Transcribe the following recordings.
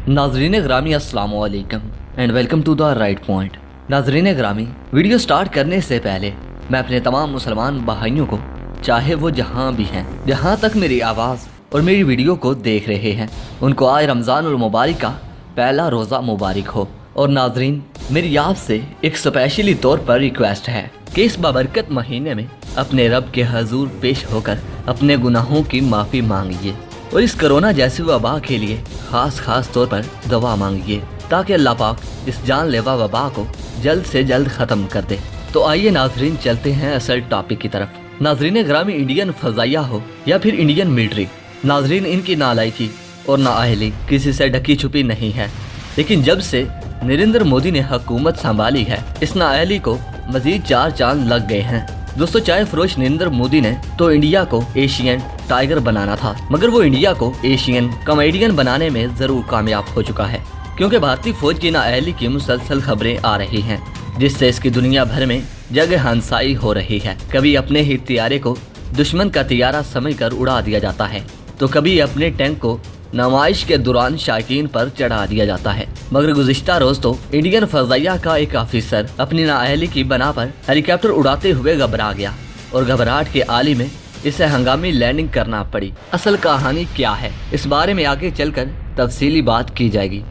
नाजरीन ग्रामी अस्सलाम वालेकुम and welcome to the right point. नाजरीन ग्रामी, वीडियो स्टार्ट करने से पहले मैं अपने तमाम मुसलमान भाइयों को, चाहे वो जहाँ भी हैं, जहाँ तक मेरी आवाज़ और मेरी वीडियो को देख रहे हैं, उनको आज रमज़ानुल मुबारक का पहला रोज़ा मुबारक हो। और नाजरीन, मेरी आपसे एक स्पेशली तौर पर रिक्वेस्ट है कि इस बाबरकत महीने में अपने रब के हजूर पेश होकर अपने गुनाहों की माफ़ी मांगिए और इस कोरोना जैसी वबा के लिए खास तौर पर दुआ मांगिए ताकि अल्लाह पाक इस जानलेवा वबा को जल्द से जल्द ख़त्म कर दे। तो आइए नाजरीन, चलते हैं असल टॉपिक की तरफ। नाजरीन ग्रामी, इंडियन फ़ज़ाइया हो या फिर इंडियन मिलिट्री, नाजरीन इनकी नालायकी और नाअहली किसी से ढकी छुपी नहीं है। लेकिन जब से नरेंद्र मोदी ने हुकूमत संभाली है, इस नाअहली को मजीद 4 चांद लग गए हैं। दोस्तों, चाय फरोश नरेंद्र मोदी ने तो इंडिया को एशियन टाइगर बनाना था, मगर वो इंडिया को एशियन कॉमेडियन बनाने में जरूर कामयाब हो चुका है, क्योंकि भारतीय फौज की नाअहली की मुसलसल खबरें आ रही हैं, जिससे इसकी दुनिया भर में जगह हंसाई हो रही है। कभी अपने ही तियारे को दुश्मन का तियारा समझकर उड़ा दिया जाता है, तो कभी अपने टैंक को नमाइश के दौरान शायकीन पर चढ़ा दिया जाता है। मगर गुज़िश्ता रोज तो इंडियन फ़ज़ाइया का एक ऑफिसर अपनी नाअहली की बना पर हेलीकॉप्टर उड़ाते हुए घबरा गया और घबराहट के आली में इसे हंगामी लैंडिंग करना पड़ी। असल कहानी क्या है, इस बारे में आगे चलकर तफसीली बात की जाएगी।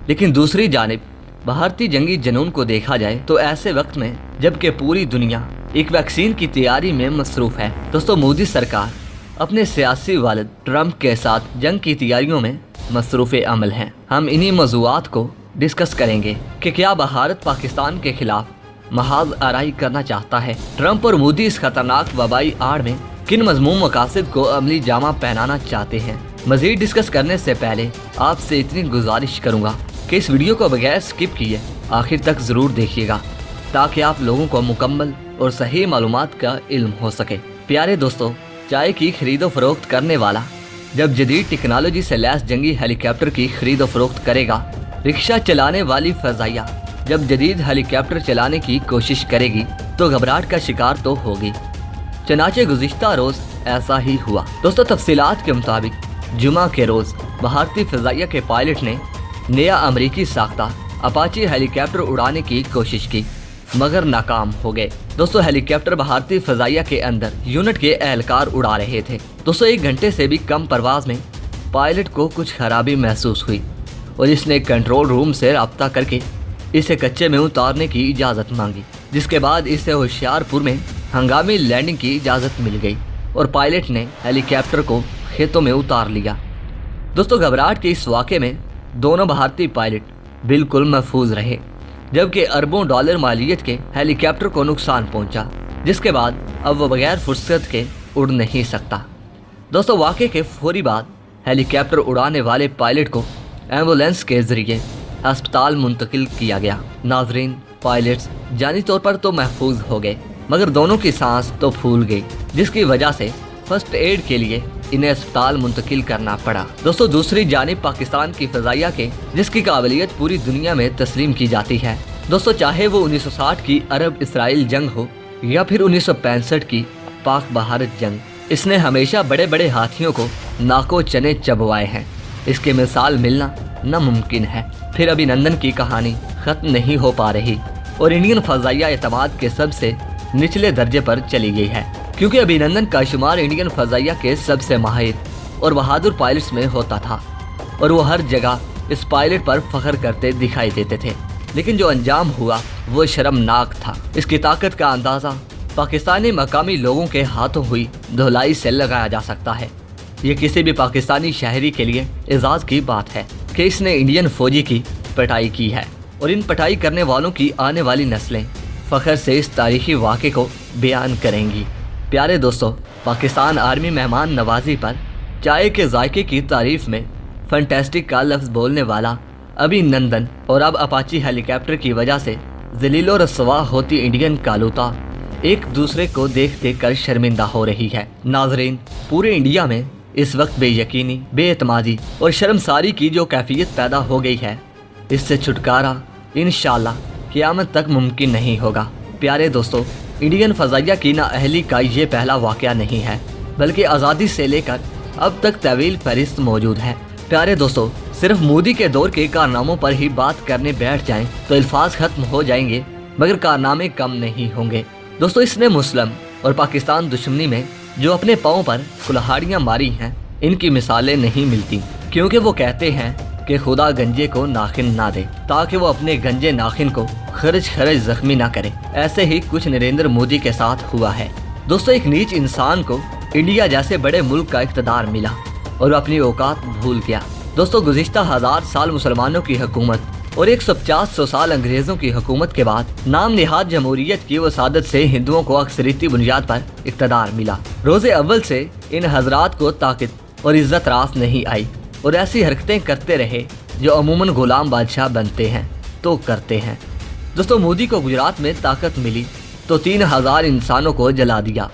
लेकिन दूसरी जानिब भारतीय जंगी जनून को देखा जाए तो ऐसे वक्त में जबकि पूरी दुनिया एक वैक्सीन की तैयारी में मसरूफ है, दोस्तों मोदी सरकार अपने सियासी वालिद ट्रंप के साथ जंग की तैयारियों में मसरूफ़ अमल हैं। हम इन्हीं मौज़ूआत को डिस्कस करेंगे कि क्या भारत पाकिस्तान के खिलाफ महाज आराई करना चाहता है। ट्रंप और मोदी इस खतरनाक वबाई आड़ में किन मज़मूम मकासद को अमली जामा पहनाना चाहते हैं। मज़ीद डिस्कस करने से पहले आपसे इतनी गुजारिश करूँगा कि इस वीडियो को बगैर स्किप किए आखिर तक ज़रूर देखिएगा, ताकि आप लोगों को मुकम्मल और सही मालूमात का इल्म हो सके। प्यारे दोस्तों, चाय की खरीदो फरोख्त करने वाला जब जदीद टेक्नोलॉजी से लैस जंगी हेलीकॉप्टर की खरीदो फरोख्त करेगा, रिक्शा चलाने वाली फ़ज़ाइया जब जदीद हेलीकॉप्टर चलाने की कोशिश करेगी तो घबराहट का शिकार तो होगी। चनाचे गुज़िश्ता रोज़ ऐसा ही हुआ। दोस्तों, तफसीलात के मुताबिक जुमा के रोज़ भारतीय फ़ज़ाइया के पायलट ने नया अमरीकी साख्ता अपाची हेलीकॉप्टर उड़ाने की कोशिश की, मगर नाकाम हो गए। दोस्तों, हेलीकॉप्टर भारतीय फ़ज़ाइया के अंदर यूनिट के एहलकार उड़ा रहे थे। दोस्तों, 1 घंटे से भी कम परवाज में पायलट को कुछ खराबी महसूस हुई और इसने कंट्रोल रूम से रब्ता करके इसे कच्चे में उतारने की इजाज़त मांगी, जिसके बाद इसे होशियारपुर में हंगामी लैंडिंग की इजाज़त मिल गई और पायलट ने हेलीकॉप्टर को खेतों में उतार लिया। दोस्तों, घबराहट के इस वाक़े में दोनों भारतीय पायलट बिल्कुल महफूज रहे, जबकि अरबों डॉलर मालियत के हेलीकॉप्टर को नुकसान पहुंचा, जिसके बाद अब वो बगैर फुर्सत के उड़ नहीं सकता। दोस्तों, वाक़े के फौरी बाद हेलीकॉप्टर उड़ाने वाले पायलट को एम्बुलेंस के ज़रिए अस्पताल मुंतकिल किया गया। नाजरीन, पायलट्स जानी तौर पर तो महफूज हो गए, मगर दोनों की सांस तो फूल गई, जिसकी वजह से फर्स्ट एड के लिए इन्हें अस्पताल मुंतकिल करना पड़ा। दोस्तों, दूसरी जानिब पाकिस्तान की फ़ज़ाइया के जिसकी काबिलियत पूरी दुनिया में तस्लीम की जाती है। दोस्तों, चाहे वो 1960 की अरब इसराइल जंग हो या फिर 1965 की पाक भारत जंग, इसने हमेशा बड़े बड़े हाथियों को नाको चने चबवाए हैं। इसके मिसाल मिलना नामुमकिन है। फिर अभिनंदन की कहानी ख़त्म नहीं हो पा रही और इंडियन फ़ज़ाइया एतमाद के सबसे निचले दर्जे पर चली गई है, क्योंकि अभिनंदन का शुमार इंडियन फ़ज़ाइया के सबसे माहिर और बहादुर पायलट्स में होता था और वो हर जगह इस पायलट पर फख्र करते दिखाई देते थे। लेकिन जो अंजाम हुआ वो शर्मनाक था। इसकी ताकत का अंदाज़ा पाकिस्तानी मकामी लोगों के हाथों हुई धुलाई से लगाया जा सकता है। ये किसी भी पाकिस्तानी शहरी के लिए एजाज़ की बात है कि इसने इंडियन फ़ौजी की पिटाई की है और इन पिटाई करने वालों की आने वाली नस्लें फ़ख्र से इस तारीख़ी वाक़े को बयान करेंगी। प्यारे दोस्तों, पाकिस्तान आर्मी मेहमान नवाजी पर चाय के जायके की तारीफ़ में फैंटास्टिक का लफ्ज़ बोलने वाला अभिनंदन और अब अपाची हेलीकॉप्टर की वजह से ज़लील और रसवा होती इंडियन कालूता एक दूसरे को देख देख कर शर्मिंदा हो रही है। नाजरीन, पूरे इंडिया में इस वक्त बेयकीनी, बेएतमादी और शर्मसारी की जो कैफियत पैदा हो गई है, इससे छुटकारा इंशाअल्लाह क़यामत तक मुमकिन नहीं होगा। प्यारे दोस्तों, इंडियन फ़ज़ाइया की नाअहली का ये पहला वाक़या नहीं है, बल्कि आज़ादी से लेकर अब तक तवील फहरिस्त मौजूद है। प्यारे दोस्तों, सिर्फ मोदी के दौर के कारनामों पर ही बात करने बैठ जाएं तो अल्फाज खत्म हो जाएंगे, मगर कारनामे कम नहीं होंगे। दोस्तों, इसने मुस्लिम और पाकिस्तान दुश्मनी में जो अपने पाँव पर कुल्हाड़ियाँ मारी हैं, इनकी मिसालें नहीं मिलती, क्योंकि वो कहते हैं कि खुदा गंजे को नाखिन ना दे ताकि वो अपने गंजे नाखिन को खर्च जख्मी ना करे। ऐसे ही कुछ नरेंद्र मोदी के साथ हुआ है। दोस्तों, एक नीच इंसान को इंडिया जैसे बड़े मुल्क का इक़्तिदार मिला और अपनी औकात भूल गया। दोस्तों, गुज़िश्ता 1000 साल मुसलमानों की हुकूमत और 150 साल अंग्रेज़ों की हुकूमत के बाद नाम निहाद जमहूरियत की वसादत से हिंदुओं को अक्सरियती बुनियाद पर इक़्तिदार मिला। रोज़े अव्वल से इन हजरात को ताकत और इज्जत रास नहीं आई और ऐसी हरकतें करते रहे जो अमूमन गुलाम बादशाह बनते हैं तो करते हैं। दोस्तों, मोदी को गुजरात में ताकत मिली तो 3000 इंसानों को जला दिया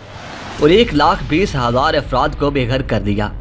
और 1,20,000 अफराद को बेघर कर दिया।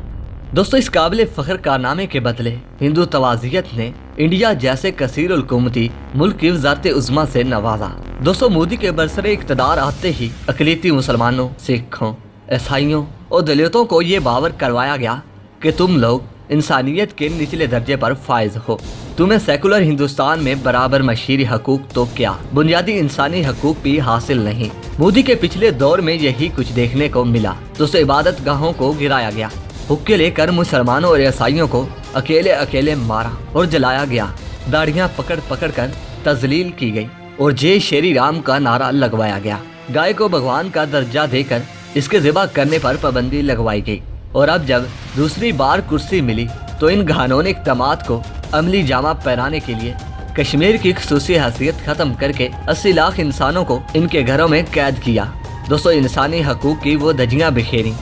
दोस्तों, इस काबिल फ़ख्र कारनामे के बदले हिंदू तवाज़ियत ने इंडिया जैसे कसीर उल-कुमती मुल्क की वज़ारत उज़्मा से नवाजा। दोस्तों, मोदी के बरसरे इक़्तिदार आते ही अक़लियती मुसलमानों, सिखों, ईसाइयों और दलितों को ये बावर करवाया गया कि तुम लोग इंसानियत के निचले दर्जे पर फायज हो, तुम्हें सेकुलर हिंदुस्तान में बराबर मशीरी हकूक तो क्या, बुनियादी इंसानी हकूक भी हासिल नहीं। मोदी के पिछले दौर में यही कुछ देखने को मिला। दोस्तों, इबादत गाहों को गिराया गया, हुक्के लेकर मुसलमानों और ईसाइयों को अकेले अकेले मारा और जलाया गया, दाढ़ियाँ पकड़ पकड़ कर तजलील की गई और जय श्री राम का नारा लगवाया गया। गाय को भगवान का दर्जा देकर इसके ज़िबा करने पर पाबंदी लगवाई गई और अब जब दूसरी बार कुर्सी मिली तो इन घानों इक़दामात को अमली जामा पहनाने के लिए कश्मीर की खुसूसी हैसियत ख़त्म करके 80 लाख इंसानों को इनके घरों में कैद किया। दोस्तों, इंसानी हकूक़ की वो धज्जियाँ बिखेरी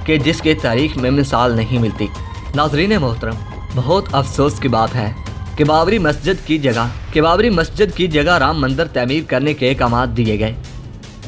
कि जिसके तारीख में मिसाल नहीं मिलती। नाज़रीन मोहतरम, बहुत अफसोस की बात है कि बाबरी मस्जिद की जगह राम मंदिर तमीर करने के अहकामात दिए गए।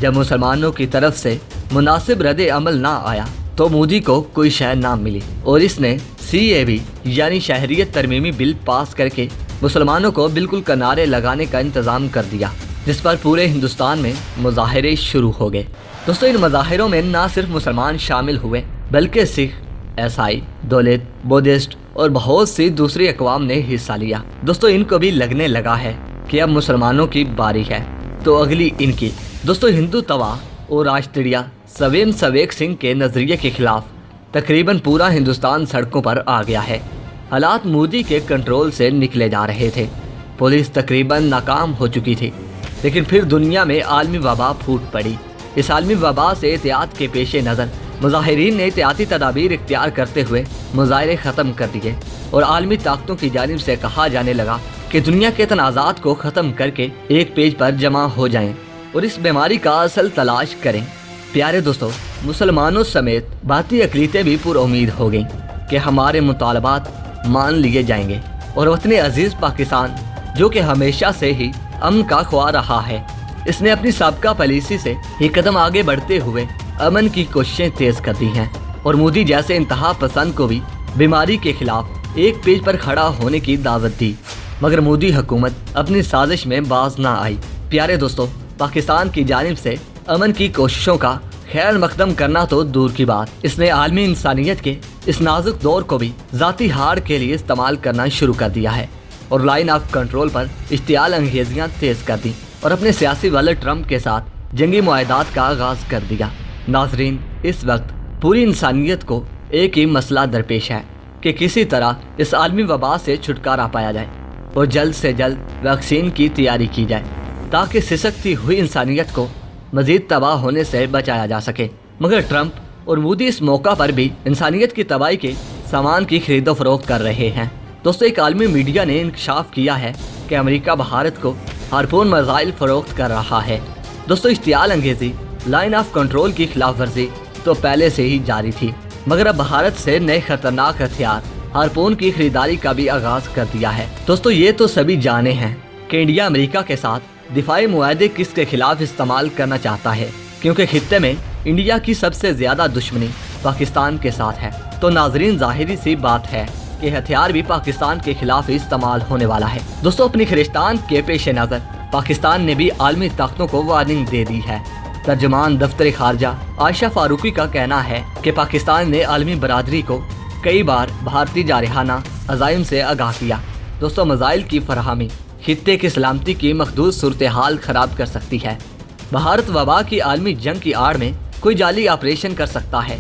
जब मुसलमानों की तरफ से मुनासिब रद्द अमल ना आया तो मोदी को कोई शय ना मिली और इसने CAB यानी शहरियत तरमीमी बिल पास करके मुसलमानों को बिल्कुल किनारे लगाने का इंतज़ाम कर दिया, जिस पर पूरे हिंदुस्तान में मुजाहरे शुरू हो गए। दोस्तों, इन मुजाहिरों में ना सिर्फ मुसलमान शामिल हुए बल्कि सिख, ईसाई, दलित, बुद्धिस्ट और बहुत सी दूसरी अक़वाम ने हिस्सा लिया। दोस्तों, इनको भी लगने लगा है कि अब मुसलमानों की बारी है तो अगली इनकी। दोस्तों, हिंदू तवा और राष्ट्रीय सवेम सवेक सिंह के नज़रिए के खिलाफ तकरीबन पूरा हिंदुस्तान सड़कों पर आ गया है। हालात मोदी के कंट्रोल से निकले जा रहे थे, पुलिस तकरीबन नाकाम हो चुकी थी, लेकिन फिर दुनिया में आलमी वबा फूट पड़ी। इस आलमी वबा से एहतियात के पेश नज़र मुजाहिरीन ने एहतियाती तदाबीर इख्तियार करते हुए मुजाहरे ख़त्म कर दिए और आलमी ताकतों की जानिब से कहा जाने लगा कि दुनिया के तनाज़ात को ख़त्म करके एक पेज पर जमा हो जाएं और इस बीमारी का असल तलाश करें। प्यारे दोस्तों, मुसलमानों समेत बाकी अक़लीतें भी पुरुम्मीद हो गईं कि हमारे मुतालबात मान लिए जाएंगे और वतन अजीज़ पाकिस्तान, जो कि हमेशा से ही अमन का ख्वाह रहा है, इसने अपनी साबका पॉलिसी से एक कदम आगे बढ़ते हुए अमन की कोशिशें तेज़ कर दी हैं और मोदी जैसे इंतहा पसंद को भी बीमारी के खिलाफ एक पेज पर खड़ा होने की दावत दी, मगर मोदी हुकूमत अपनी साजिश में बाज ना आई। प्यारे दोस्तों, पाकिस्तान की जानिब से अमन की कोशिशों का खैर मकदम करना तो दूर की बात, इसने आलमी इंसानियत के इस नाजुक दौर को भी ज़ाती हाड़ के लिए इस्तेमाल करना शुरू कर दिया है और लाइन ऑफ कंट्रोल पर इश्तियाल अंगेजियाँ तेज़ कर दी और अपने सियासी वाले ट्रम्प के साथ जंगी मुआहदात का आगाज़ कर दिया। नाजरीन, इस वक्त पूरी इंसानियत को एक ही मसला दरपेश है कि किसी तरह इस आलमी वबा से छुटकारा पाया जाए और जल्द से जल्द वैक्सीन की तैयारी की जाए ताकि सिसकती हुई इंसानियत को मज़ीद तबाह होने से बचाया जा सके। मगर ट्रंप और मोदी इस मौका पर भी इंसानियत की तबाही के सामान की खरीदो फरोख्त कर रहे हैं। दोस्तों, एक आलमी मीडिया ने इंकशाफ किया है कि अमेरिका भारत को हार्पून मिसाइल फरोख्त कर रहा है। दोस्तों, इश्तियाल अंगेजी, लाइन ऑफ कंट्रोल की खिलाफ वर्जी तो पहले से ही जारी थी, मगर अब भारत से नए खतरनाक हथियार हार्पून की खरीदारी का भी आगाज कर दिया है। दोस्तों, ये तो सभी जाने हैं कि इंडिया अमेरिका के साथ दिफाई मुआहदे किसके खिलाफ इस्तेमाल करना चाहता है, क्योंकि खित्ते में इंडिया की सबसे ज्यादा दुश्मनी पाकिस्तान के साथ है। तो नाजरीन, जाहिरी सी बात है कि हथियार भी पाकिस्तान के खिलाफ इस्तेमाल होने वाला है। दोस्तों, अपनी खिलिस्तान के पेश नज़र पाकिस्तान ने भी आलमी ताकतों को वार्निंग दे दी है। तर्जमान दफ्तर खारजा आयशा फारूकी का कहना है कि पाकिस्तान ने आलमी बरादरी को कई बार भारतीय जारहाना عزائم سے آگاہ کیا۔ دوستوں، مزائل کی فراہمی خطے کی سلامتی کی محدود صورتحال خراب کر سکتی ہے۔ بھارت وبا کی عالمی جنگ کی آڑ میں کوئی جعلی آپریشن کر سکتا ہے۔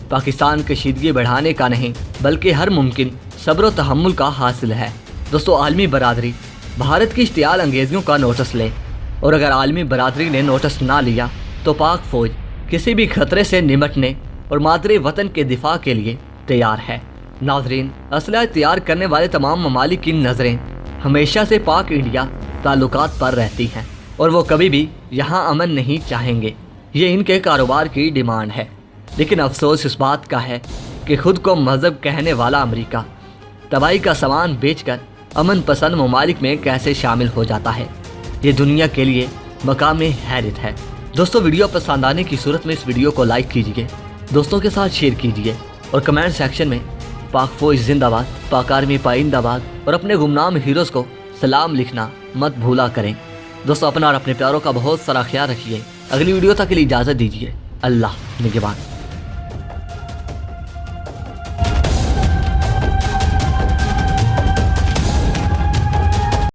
پاکستان کشیدگی بڑھانے کا نہیں بلکہ ہر ممکن صبر و تحمل کا حاصل ہے۔ دوستوں، عالمی برادری بھارت کی اشتعال انگیزیوں کا نوٹس لے، اور اگر عالمی برادری نے نوٹس نہ لیا تو پاک فوج کسی بھی خطرے سے نمٹنے اور مادری وطن کے دفاع کے لیے تیار ہے۔ ناظرین، اسلحہ تیار کرنے والے تمام ممالک کی نظریں ہمیشہ سے پاک انڈیا تعلقات پر رہتی ہیں، اور وہ کبھی بھی یہاں امن نہیں چاہیں گے۔ یہ ان کے کاروبار کی ڈیمانڈ ہے۔ لیکن افسوس اس بات کا ہے کہ خود کو مذہب کہنے والا امریکہ تباہی کا سامان بیچ کر امن پسند ممالک میں کیسے شامل ہو جاتا ہے، یہ دنیا کے لیے مقام حیرت ہے۔ دوستو، ویڈیو پسند آنے کی صورت میں اس ویڈیو کو لائک کیجیے، دوستوں کے ساتھ شیئر کیجیے، اور کمنٹ سیکشن میں پاک فوج زندہ باد، پاک آرمی پائندہ باد، اور اپنے گمنام ہیروز کو سلام لکھنا مت بھولا کریں۔ دوستو، اپنا اور اپنے پیاروں کا بہت سارا خیال رکھیے۔ اگلی ویڈیو تک کے لیے اجازت دیجیے۔ اللہ نگہبان۔